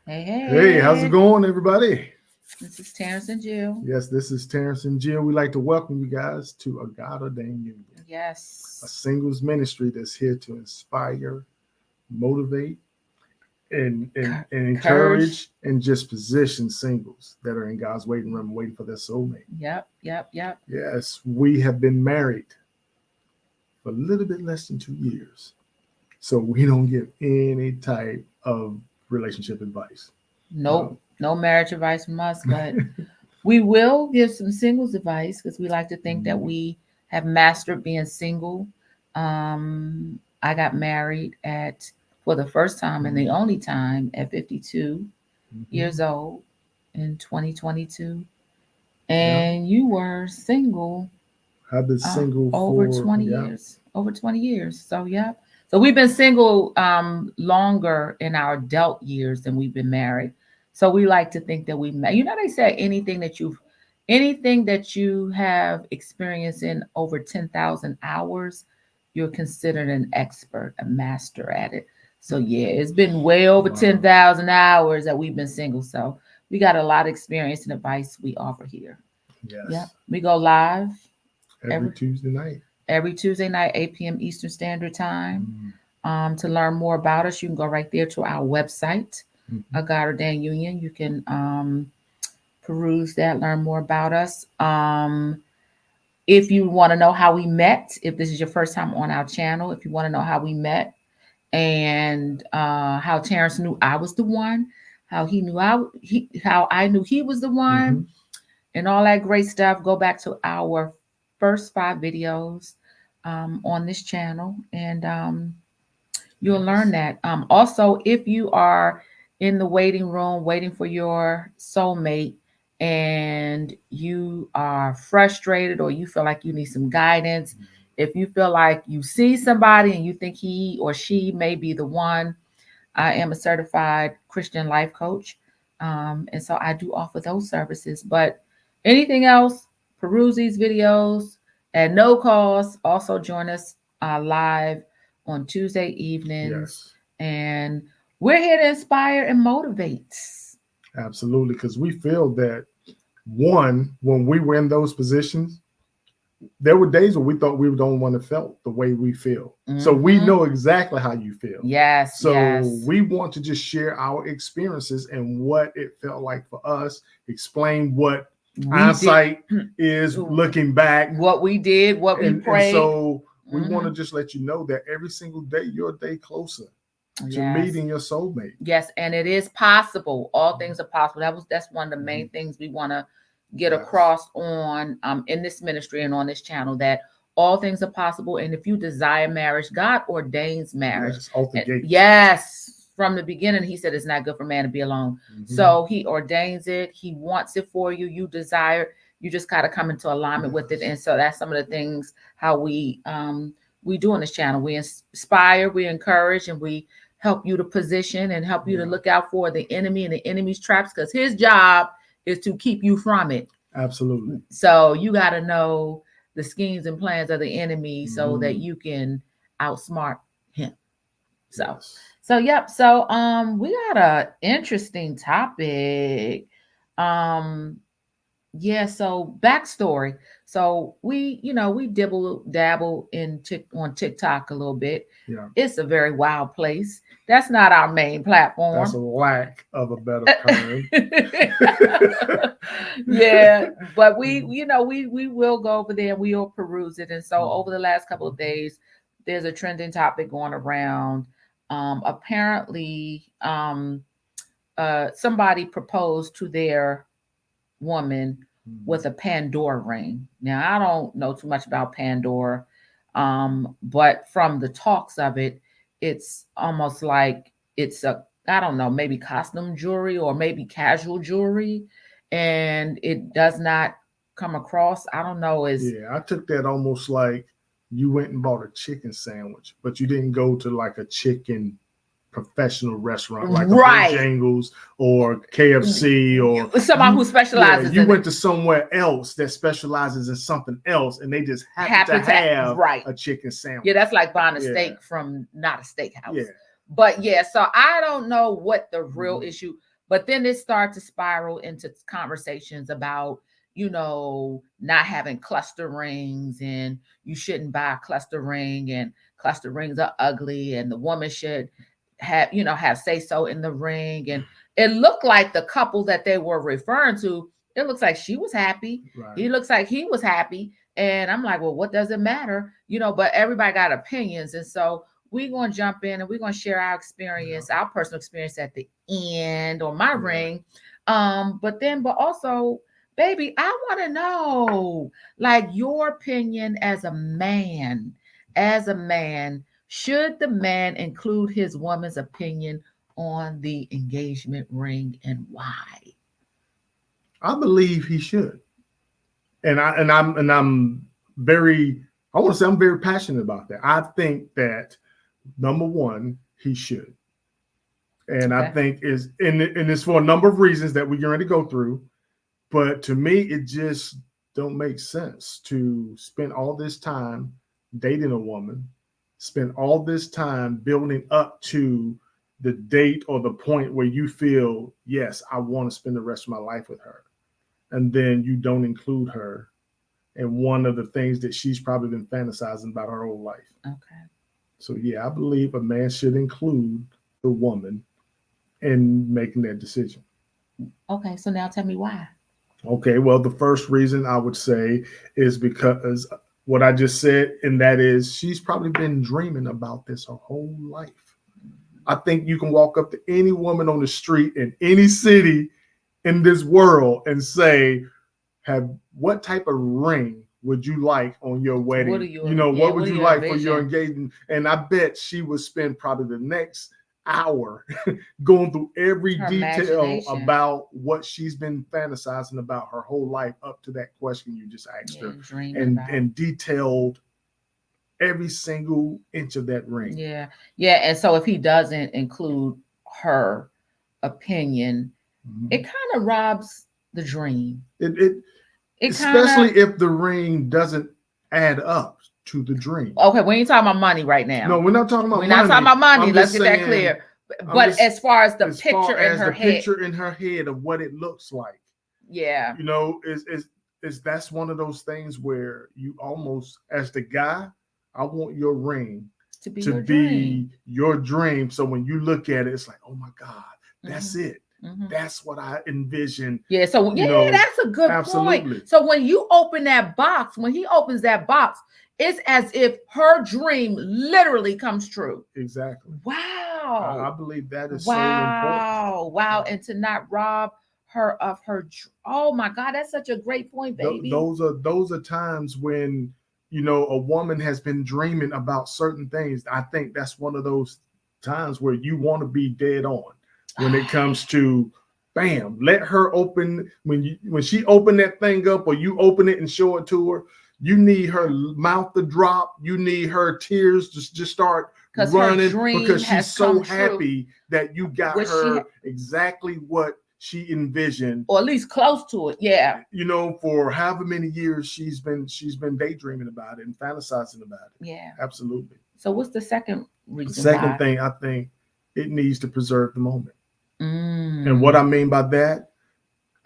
Hey, Hey, how's it hey. going, everybody? This is Terrence and Jill. Yes, this is Terrence and Jill. We'd like to welcome you guys to a God-Ordained Union, a Yes. singles ministry that's here to inspire, motivate, and Courage. encourage and just position singles that are in God's waiting room waiting for their soulmate. Yep. Yes, we have been married for a little bit less than 2 years, so we don't give any type of relationship advice. Nope. Um, No marriage advice from us, but we will give some singles advice because we like to think that mm, we have mastered being single. I got married for the first time and the mm, only time at 52 years mhm. old in 2022. Yeah, And you were single I've been single over for 20 yeah. years. Over 20 years. So, yeah. So we've been single longer in our adult years than we've been married. So we like to think that they say anything that you have experienced in over 10,000 hours, you're considered an expert, a master at it. So yeah, it's been way over Wow. 10,000 hours that we've been single. So we got a lot of experience and advice we offer here. Yep. Yes. We go live Every every Tuesday night. every Tuesday night, 8 p.m. Eastern Standard Time. Mm, To learn more about us, you can go right there to our website, mhm. a God Ordained Union. You can peruse that, learn more about us. If you want to know how we met, if this is your first time on our channel, if you want to know how we met and how Terrence knew I was the one, how I knew he was the one, Mhm. and all that great stuff, go back to our first 5 videos on this channel, and you'll learn Yes. that. Also, if you are in the waiting room waiting for your soulmate and you are frustrated or you feel like you need some guidance, if you feel like you see somebody and you think he or she may be the one, I am a certified Christian life coach. And so I do offer those services. But anything else, peruse these videos at no cost. Also, join us live on Tuesday evenings. Yes. And we're here to inspire and motivate. Absolutely. Because we feel that one, when we were in those positions, there were days when we thought we were the only one that felt the way we feel. So we Mm-hmm. know exactly how you feel. So Yes. we want to just share our experiences and what it felt like for us, explain what We did hindsight is looking back. what we did, what we And prayed. so we want Mm-hmm. to just let you know that every single day you're a day closer to Yes. meeting your soulmate. Yes, and it is possible. All things are possible. That's one of the main Mhm. things we want to get Yes. across on in this ministry and on this channel, that all things are possible. And if you desire marriage, God ordains marriage. Yes. Off the gate. Yes, from the beginning, He said it's not good for man to be alone. Mhm. So He ordains it. He wants it for you. You desire. You just got to come into alignment with it. Yes. And so that's some of the things how we do on this channel. We inspire, we encourage, and we help you to position and help you to Yeah. look out for the enemy and the enemy's traps, because his job is to keep you from it. Absolutely. So you got to know the schemes and plans of the enemy so that Mhm. you can outsmart him. So, Yes. so yep. So we got a interesting topic. Um yeah, so backstory. So we dibble dabble on TikTok a little bit. Yeah. It's a very wild place. That's not our main That's a platform. lack of a better term. Yeah, but we will go over there and we'll peruse it. And so over the last couple of days, there's a trending topic going around. Apparently, somebody proposed to their woman with a Pandora ring. Now, I don't know too much about Pandora, but from the talks of it, it's almost like it's I don't know, maybe costume jewelry or maybe casual jewelry, and it does not come across. I don't know. Is Yeah, I took that almost like you went and bought a chicken sandwich, but you didn't go to like a chicken professional restaurant like a right. Bojangles or KFC, or Someone who you yeah, specializes you in went it to somewhere else that specializes in something else and they just happen to happen to have right. a chicken Yeah, sandwich. that's like buying a Yeah. steak from not a steakhouse. Yeah. But yeah, so I don't know what the real Mhm. issue. But then it started to spiral into conversations about, not having cluster rings, and you shouldn't buy a cluster ring, and cluster rings are ugly, and the woman should have say so in the ring. And it looked like the couple that they were referring to, it looks like she was happy. Right. He looks like he was happy. And I'm like, well, what does it matter? But everybody got opinions. And so we're going to jump in and we're going to share our experience, our personal experience at the end on my ring. But also, baby, I want to know, like, your opinion as a man. As a man, should the man include his woman's opinion on the engagement ring, and why? I believe he should. And I'm very, I want to say I'm very passionate about that. I think that number one, he should. And I think and it's for a number of reasons that we're going to go through. But to me, it just don't make sense to spend all this time dating a woman, spend all this time building up to the date or the point where you feel, yes, I want to spend the rest of my life with her. And then you don't include her in one of the things that she's probably been fantasizing about her whole life. Okay. So yeah, I believe a man should include the woman in making that decision. Okay, so now tell me why. Okay, well, the first reason I would say is because what I just said, and that is she's probably been dreaming about this her whole life. I think you can walk up to any woman on the street in any city in this world and say, what type of ring would you like on your wedding? What would you like for your engagement? And I bet she would spend probably the next hour going through every detail about what she's been fantasizing about her whole life up to that question you just asked her, and detailed every single inch of that ring. Yeah. And so if he doesn't include her opinion, it kind of robs the dream. It especially if the ring doesn't add up to the dream. Okay, we ain't talking about money right now. No, we're not talking about money. We're not talking about money. Let's get that clear. But as far as the picture in her head, picture in her head of what it looks like. Yeah. Is that's one of those things where you almost, as the guy, I want your ring to be your dream. So when you look at it, it's like, oh my God, that's it. That's what I envision. Yeah. So that's a good point. So when you open that box, when he opens that box, it's as if her dream literally comes true. Exactly. Wow. I believe that is so important. Wow. And to not rob her of her. Oh my God, that's such a great point, baby. Those are times when a woman has been dreaming about certain things. I think that's one of those times where you want to be dead on when it comes to, bam, let her open. When she open that thing up, or you open it and show it to her, you need her mouth to drop. You need her tears to just start running because she's so happy that you got her exactly what she envisioned, or at least close to it. Yeah. For however many years she's been daydreaming about it and fantasizing about it. Yeah. Absolutely. So what's the second reason? The second thing, I think it needs to preserve the moment. And what I mean by that,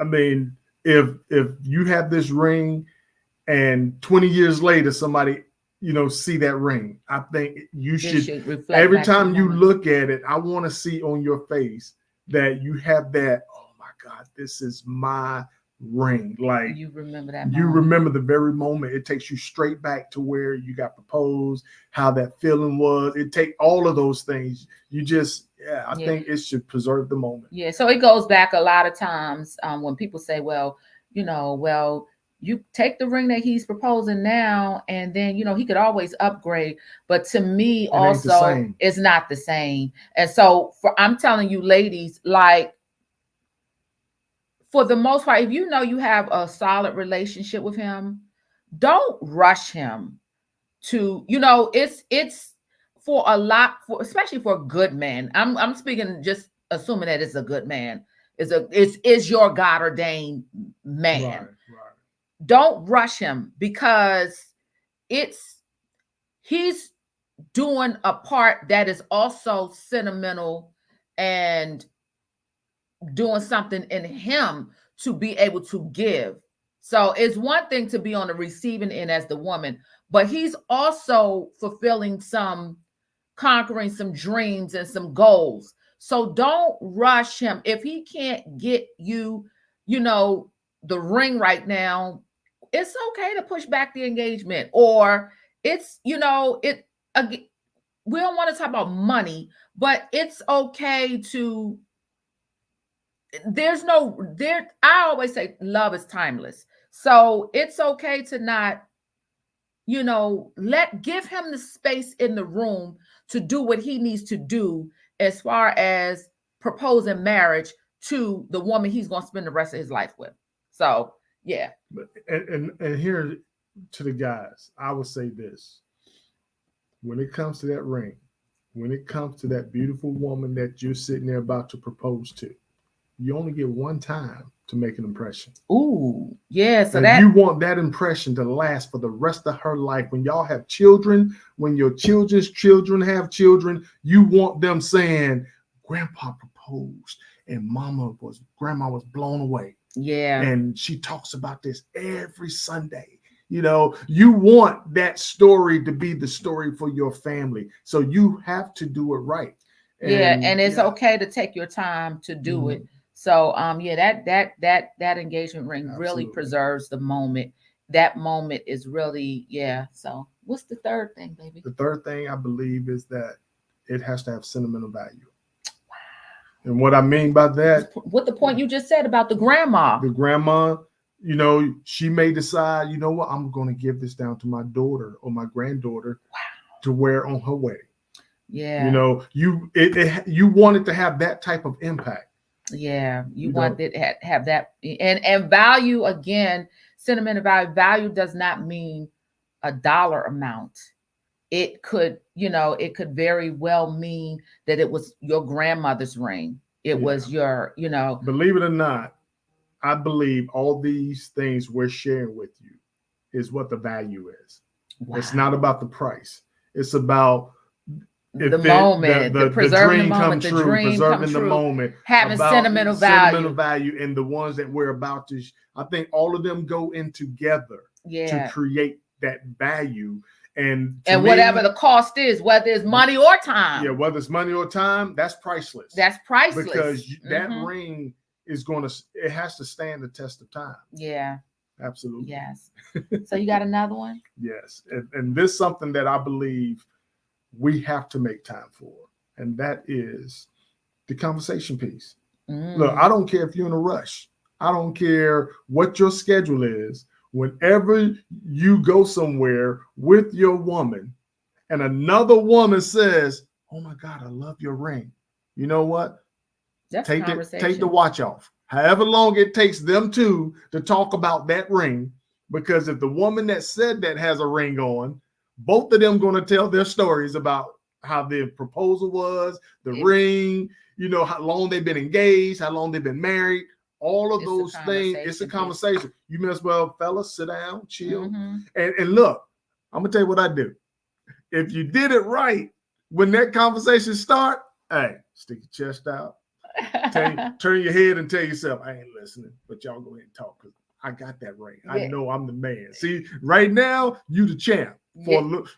I mean, if you have this ring and 20 years later somebody see that ring, I think you should every time you look at it, I want to see on your face that you have that, oh my God, this is my ring. Like, you remember that moment. You remember the very moment. It takes you straight back to where you got proposed, how that feeling was. It take all of those things. You just, I think it should preserve the moment. Yeah. So it goes back a lot of times when people say, well, you take the ring that he's proposing now, and then, he could always upgrade. But to me, also, it's not the same. And so I'm telling you, ladies, like, for the most part, if you have a solid relationship with him, don't rush him to, it's for a lot, especially for a good man. I'm speaking, just assuming that it's a good man. Is your God-ordained man. Right. Don't rush him, because he's doing a part that is also sentimental and doing something in him to be able to give. So it's one thing to be on the receiving end as the woman, but he's also fulfilling some, conquering some dreams and some goals. So don't rush him. If he can't get you, you know, the ring right now, it's okay to push back the engagement. Or it's, you know, it again, we don't want to talk about money, but it's okay to, there's no there, I always say love is timeless. So it's okay to not, you know, give him the space in the room to do what he needs to do as far as proposing marriage to the woman he's going to spend the rest of his life with. So yeah. And here to the guys, I would say this: when it comes to that ring, when it comes to that beautiful woman that you're sitting there about to propose to, you only get one time to make an impression. Ooh, yeah. So and that you want that impression to last for the rest of her life. When y'all have children, when your children's children have children, you want them saying, "Grandpa proposed, and grandma was blown away." Yeah. And she talks about this every Sunday. You know, you want that story to be the story for your family. So you have to do it right. And it's okay to take your time to do it. So yeah, that engagement ring really preserves the moment. That moment is really, yeah. So what's the third thing, baby? The third thing I believe is that it has to have sentimental value. And what I mean by that, what the point you just said about the grandma. The grandma, you know, she may decide, you know what, I'm going to give this down to my daughter or my granddaughter to wear on her wedding. Yeah. You know, you want it to have that type of impact. Yeah, you want it to have that, and value, again, sentimental value. Value does not mean a dollar amount. It could, you know, it could very well mean that it was your grandmother's ring. It was your, you know. Believe it or not, I believe all these things we're sharing with you is what the value is. Wow. It's not about the price. It's about the moment, the preserving the moment, the dream preserving the moment, having sentimental value, and the ones that we're about to. I think all of them go in together to create that value, and whatever the cost is, whether it's money or time. Yeah, whether it's money or time, that's priceless. That's priceless because that ring is it has to stand the test of time. Yeah, absolutely. Yes. So you got another one? Yes, and this is something that I believe we have to make time for, and that is the conversation piece. Look, I don't care if you're in a rush. I don't care what your schedule is. Whenever you go somewhere with your woman and another woman says, "Oh my God, I love your ring," you know what? Take the watch off. However long it takes them to talk about that ring, because if the woman that said that has a ring on, both of them going to tell their stories about how the proposal was, the ring, you know, how long they've been engaged, how long they've been married, all of those things. It's a conversation. You may as well, fellas, sit down, chill. And look, I'm going to tell you what I do. If you did it right, when that conversation start, hey, stick your chest out, turn your head and tell yourself, I ain't listening, but y'all go ahead and talk because I got that ring. I know I'm the man. See, right now, you the champ.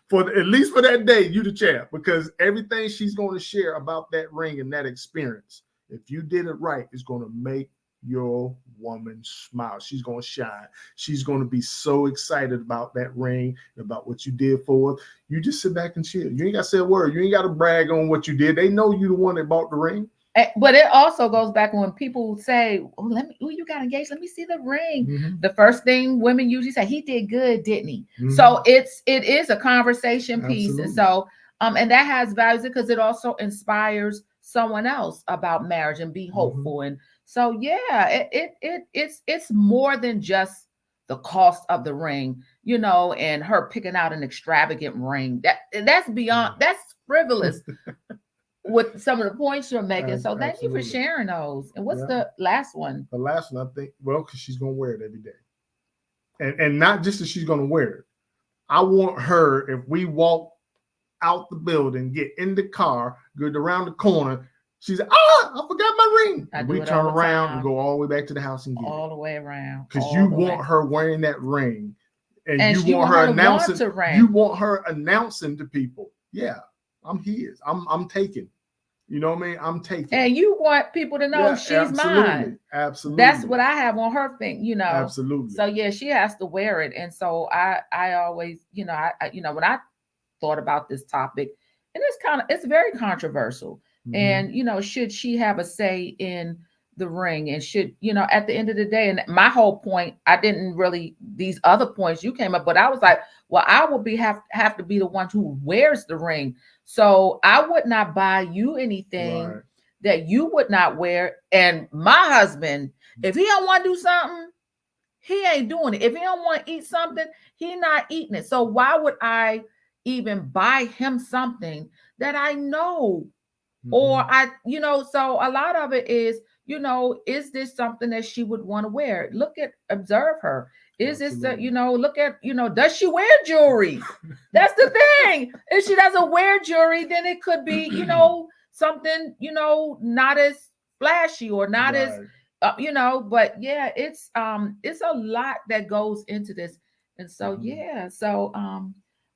For at least for that day, you the champ, because everything she's going to share about that ring and that experience, if you did it right, is going to make your woman smile. She's going to shine. She's going to be so excited about that ring, about what you did for her. You just sit back and chill. You ain't got to say a word. You ain't got to brag on what you did. They know you the one that bought the ring. But it also goes back when people say, "Oh, you got engaged. Let me see the ring." The first thing women usually say, "He did good, didn't he?" So it is a conversation piece, and so and that has values because it also inspires someone else about marriage and be hopeful. And so it's more than just the cost of the ring, you know, and her picking out an extravagant ring. That's beyond, that's frivolous. With some of the points you're making. So thank you for sharing those. And what's the last one? The last one, I think, because she's going to wear it every day. And not just that she's going to wear it. I want her, if we walk out the building, get in the car, go around the corner, She's like, I forgot my ring. I And do we it turn all the around time. and go all the way back to the house and get All it. the way around. Because all you the want way. her wearing that ring, and And you you want want her her to want announcing. to ring. You want her announcing to people, yeah, I'm his. I'm taking. You know what I mean? I'm taking. And you want people to know Yeah, she's absolutely, mine. absolutely. That's what I have on her thing, you know. Absolutely. So yeah, she has to wear it. And so I always, you know, when I thought about this topic, and it's very controversial. Mhm. And you know, should she have a say in the ring? And should, you know, at the end of the day, and my whole point, I didn't really, these other points you came up, but I was like, well, I will have to be the one who wears the ring. So I would not buy you anything Right. that you would not wear. And my husband, if he don't want to do something, he ain't doing it. If he don't want to eat something, he not eating it. So why would I even buy him something that I know? Or Mhm. you know, so a lot of it is, you know, is this something that she would want to wear? Observe her. Is this, Absolutely. you know, look at, you know, does she wear jewelry? That's the thing. If she doesn't wear jewelry, then it could be, you know, something, you know, not as flashy or not as, Right. you know, but yeah, it's a lot that goes into this. And so, Mhm. yeah, so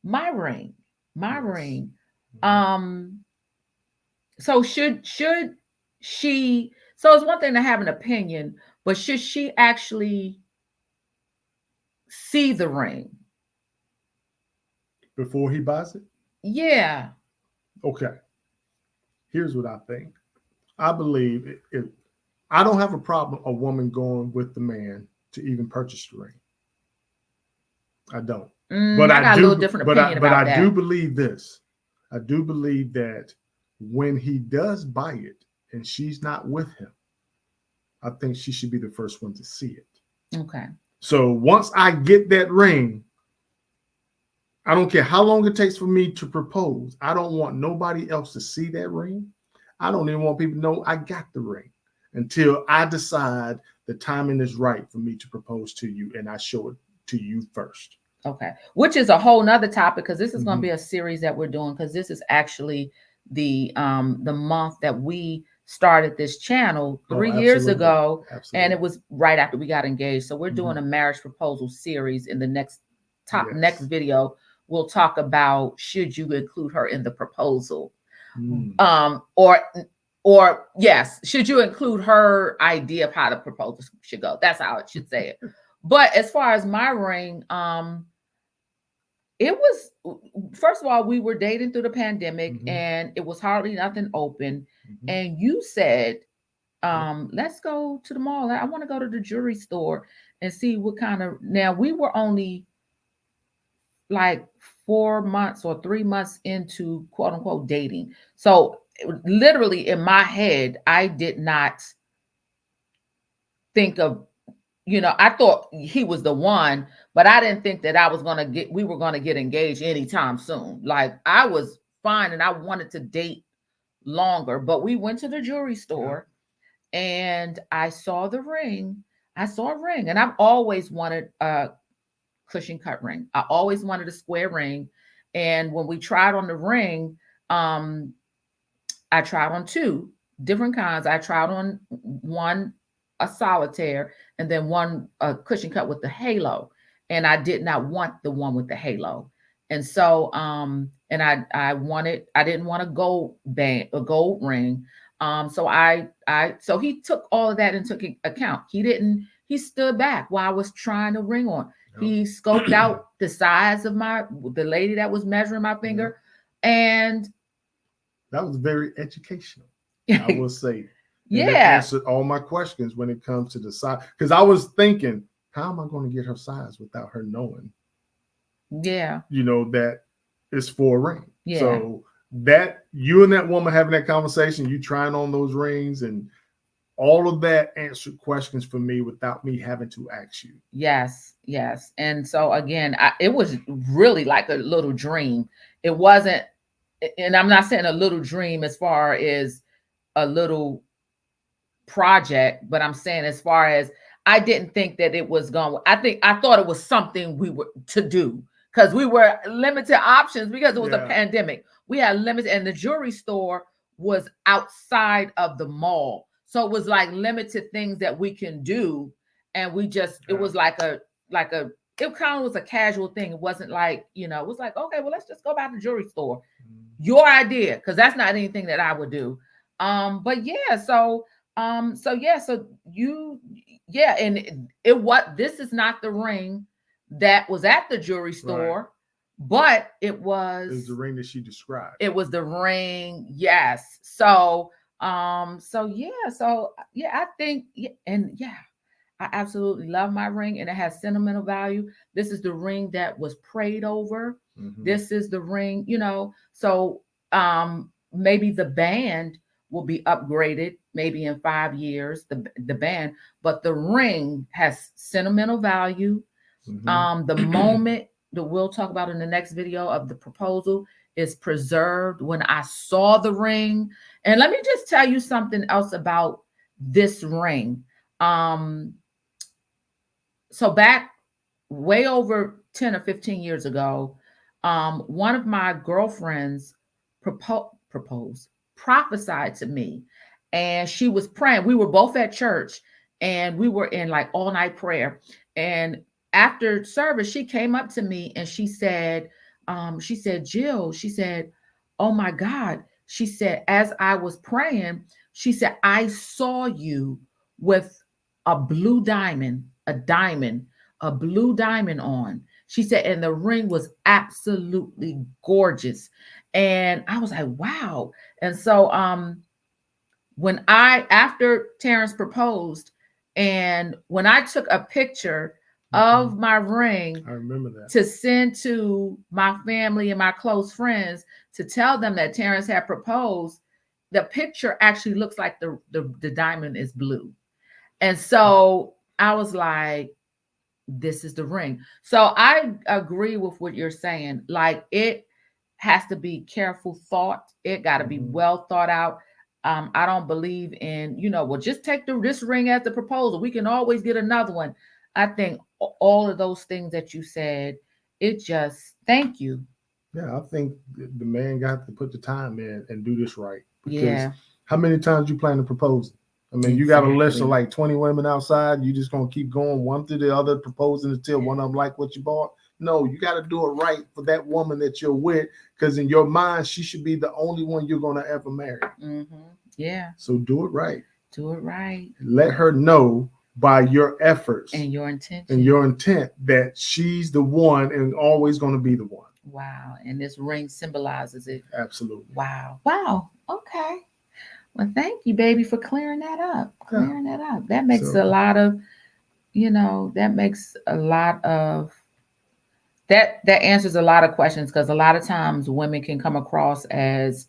my ring, my Yes. ring. Mhm. Um, so should she, so it's one thing to have an opinion, but should she actually see the ring? Before he buys it? Yeah. Okay. Here's what I think. I believe if I don't have a problem a woman going with the man to even purchase the ring. I don't. But I I got a little do different opinion but about I do that. believe this. I do believe that when he does buy it and she's not with him, I think she should be the first one to see it. Okay. So once I get that ring, I don't care how long it takes for me to propose. I don't want nobody else to see that ring. I don't even want people to know I got the ring until I decide the timing is right for me to propose to you and I show it to you first. Okay. Which is a whole nother topic, because this is going to be Mhm. a series that we're doing, because this is actually the month that we started this channel Oh, 3 years absolutely. ago, and Absolutely. it was right after we got engaged. So we're doing Mhm. a marriage proposal series. In the next Yes. video, we'll talk about should you include her in the proposal. Mm. Or yes, should you include her idea of how the proposal should go? That's how it should say it. But as far as my ring, it was, first of all, we were dating through the pandemic, Mhm. and it was hardly nothing open. Mhm. And you said, Yep. let's go to the mall. I want to go to the jewelry store and see what kind of, now we were only like 4 months or 3 months into quote unquote dating. So literally in my head, I did not think of, you know, I thought he was the one, but I didn't think that we were going to get engaged anytime soon. Like I was fine and I wanted to date longer, but we went to the jewelry Yep. store and I saw the ring. I saw a ring, and I've always wanted a cushion cut ring. I always wanted a square ring. And when we tried on the ring, um, I tried on two different kinds. I tried on one, a solitaire, and then one a cushion cut with the halo. And I did not want the one with the halo. And so and I didn't want a gold ring. So so he took all of that into account. He stood back while I was trying to ring on. He scoped Yep. out the size of the lady that was measuring my Yep. finger. And That was very educational, I will say. And it yeah, answered all my questions when it comes to the size. Because I was thinking, how am I going to get her size without her knowing, yeah, that it's for a ring? yeah. So that you and that woman having that conversation, you trying on those rings and all of that answered questions for me without me having to ask you. Yes, yes. And so again, it was really like a little dream. It wasn't, and I'm not saying a little dream as far as a little project, but I'm saying as far as I didn't think that it was going. I thought it was something we were to do because we were limited options because it was a Yeah. pandemic. We had limits, and the jewelry store was outside of the mall. So it was like limited things that we can do. And we just, it was like a, it kind of was a casual thing. It wasn't like, it was like, okay, well, let's just go by the jewelry store. Your idea, because that's not anything that I would do. But yeah, so you, yeah, and it what this is not the ring that was at the jewelry store, but it was the ring that she described. It was the ring, yes. So I think, and yeah, I absolutely love my ring, and it has sentimental value. This is the ring that was prayed over. This is the ring, So maybe the band will be upgraded maybe in 5 years, the band, but the ring has sentimental value. The moment that we'll talk about in the next video of the proposal is preserved. When I saw the ring, and let me just tell you something else about this ring. So back way over 10 or 15 years ago, one of my girlfriends prophesied to me, and she was praying. We were both at church, and we were in like all night prayer. And after service, she came up to me and she said, Jill, she said, oh my God. She said, as I was praying, she said, I saw you with a blue diamond, a blue diamond on. She said, and the ring was absolutely gorgeous. And I was like, wow. And so after Terrence proposed, and when I took a picture of my ring, I remember that, to send to my family and my close friends to tell them that Terrence had proposed, the picture actually looks like the diamond is blue. And so I was like, this is the ring. So I agree with what you're saying. Like, it has to be careful thought. It got to be well thought out. I don't believe in, well, just take this ring as the proposal. We can always get another one. I think all of those things that you said, it just, thank you. Yeah, I think the man got to put the time in and do this right. Because how many times you plan to propose? I mean, you got a list of like 20 women outside. You just going to keep going one to the other, proposing until one of them like what you bought? No, you got to do it right for that woman that you're with, because in your mind, she should be the only one you're going to ever marry. Yeah. So do it right. Do it right. Let her know by your efforts and your intention and your intent that she's the one and always going to be the one. Wow. And this ring symbolizes it. Absolutely. Wow. Wow. Okay. Well, thank you, baby, for clearing that up. That makes a lot of, that answers a lot of questions, because a lot of times women can come across as,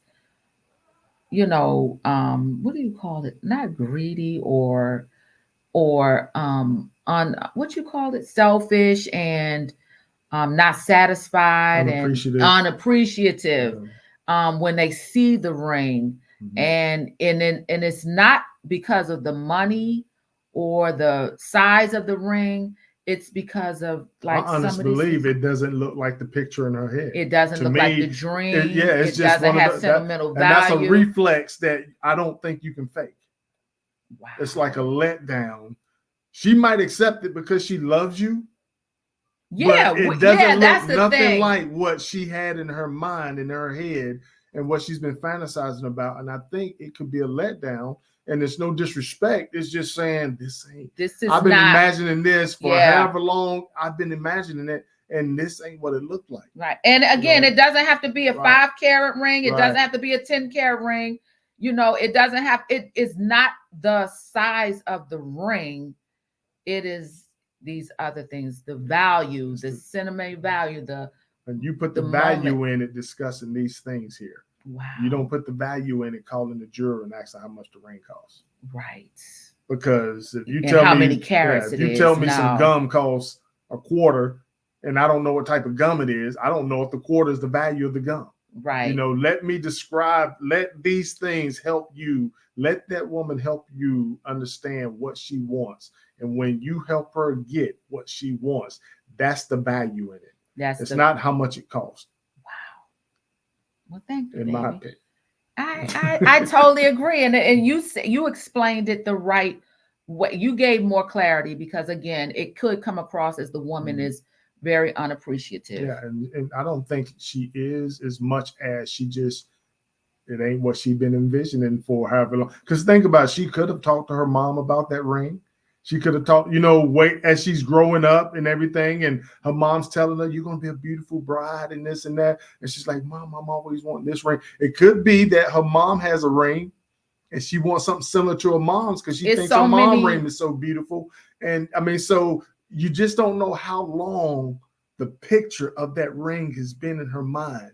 what do you call it? Not greedy or on what you call it? Selfish and not satisfied and unappreciative when they see the ring. And it's not because of the money or the size of the ring. It's because of, like, I honestly believe it doesn't look like the picture in her head. It doesn't look like the dream. It's it just doesn't have sentimental value. And that's a reflex that I don't think you can fake. Wow. It's like a letdown. She might accept it because she loves you. Yeah, but it doesn't look nothing thing. Like what she had in her mind, in her head, and what she's been fantasizing about. And I think it could be a letdown. And it's no disrespect. It's just saying this is. I've been imagining this for however long. I've been imagining it, and this ain't what it looked like. Right. And again, it doesn't have to be a 5-carat ring. It doesn't have to be a 10-carat ring. It doesn't have. It is not the size of the ring. It is these other things, the value, the sentimental value, and you put the value in it discussing these things here. Wow. You don't put the value in it calling the juror and asking how much the ring costs. Right. Because if you tell me how many carats if you tell me some gum costs $0.25 and I don't know what type of gum it is, I don't know if the quarter is the value of the gum. Right. Let me describe, let these things help you. Let that woman help you understand what she wants. And when you help her get what she wants, that's the value in it. It's not how much it costs. Wow. Well, thank you, in my opinion. I totally agree, and you explained it the right way. You gave more clarity because again, it could come across as the woman is very unappreciative. Yeah, and I don't think she is as much as she just it ain't what she been envisioning for however long. Because think about it, she could have talked to her mom about that ring. She could have talked, wait as she's growing up and everything, and her mom's telling her, "You're gonna be a beautiful bride," and this and that. And she's like, "Mom, I'm always wanting this ring." It could be that her mom has a ring and she wants something similar to her mom's because she thinks her mom ring is so beautiful. And I mean, so you just don't know how long the picture of that ring has been in her mind.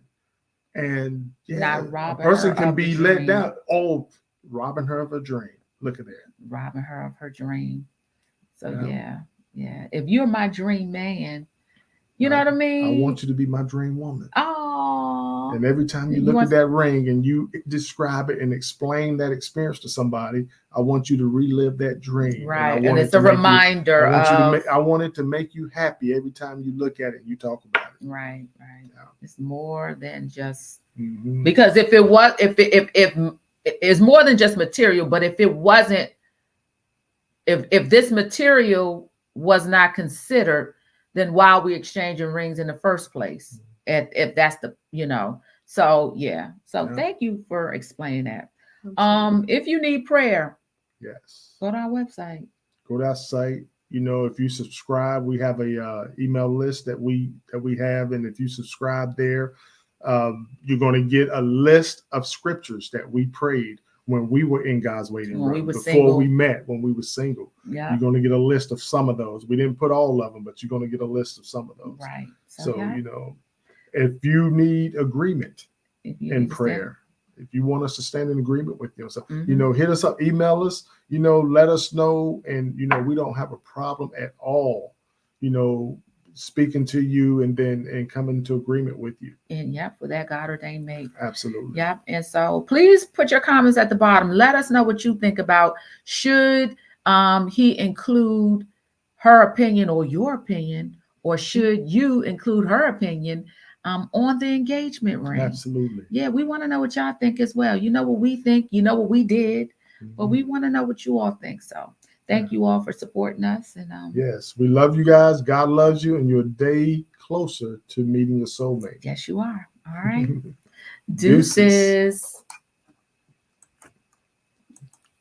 And yeah, a person can be let down. Oh, robbing her of a dream. Look at that. Robbing her of her dream. So yeah. If you're my dream man, you know what I mean? I want you to be my dream woman. Oh. And every time you look at that ring and you describe it and explain that experience to somebody, I want you to relive that dream. Right. And it's a reminder I want it to make you happy every time you look at it and you talk about it. Right. Yeah. It's more than just because if it was if it's more than just material, but if it wasn't, if this material was not considered, then why are we exchanging rings in the first place? If that's the, so yeah. So thank you for explaining that. If you need prayer, yes, go to our website. Go to our site. If you subscribe, we have a email list that we have, and if you subscribe there, you're going to get a list of scriptures that we prayed when we were in God's waiting room before we met, when we were single. Yeah. You're going to get a list of some of those. We didn't put all of them, but you're going to get a list of some of those. Right. So if you need agreement in prayer, if you want us to stand in agreement with you, so hit us up, email us, let us know, and we don't have a problem at all, speaking to you and coming into agreement with you. And for that God-ordained mate. Absolutely. Yep. And so please put your comments at the bottom. Let us know what you think about, should he include her opinion or your opinion, or should you include her opinion on the engagement ring? Absolutely. Yeah, we want to know what y'all think as well. You know what we think, what we did, but we want to know what you all think. So thank you all for supporting us. And yes, we love you guys. God loves you, and you're a day closer to meeting your soulmate. Yes, you are. All right. Deuces.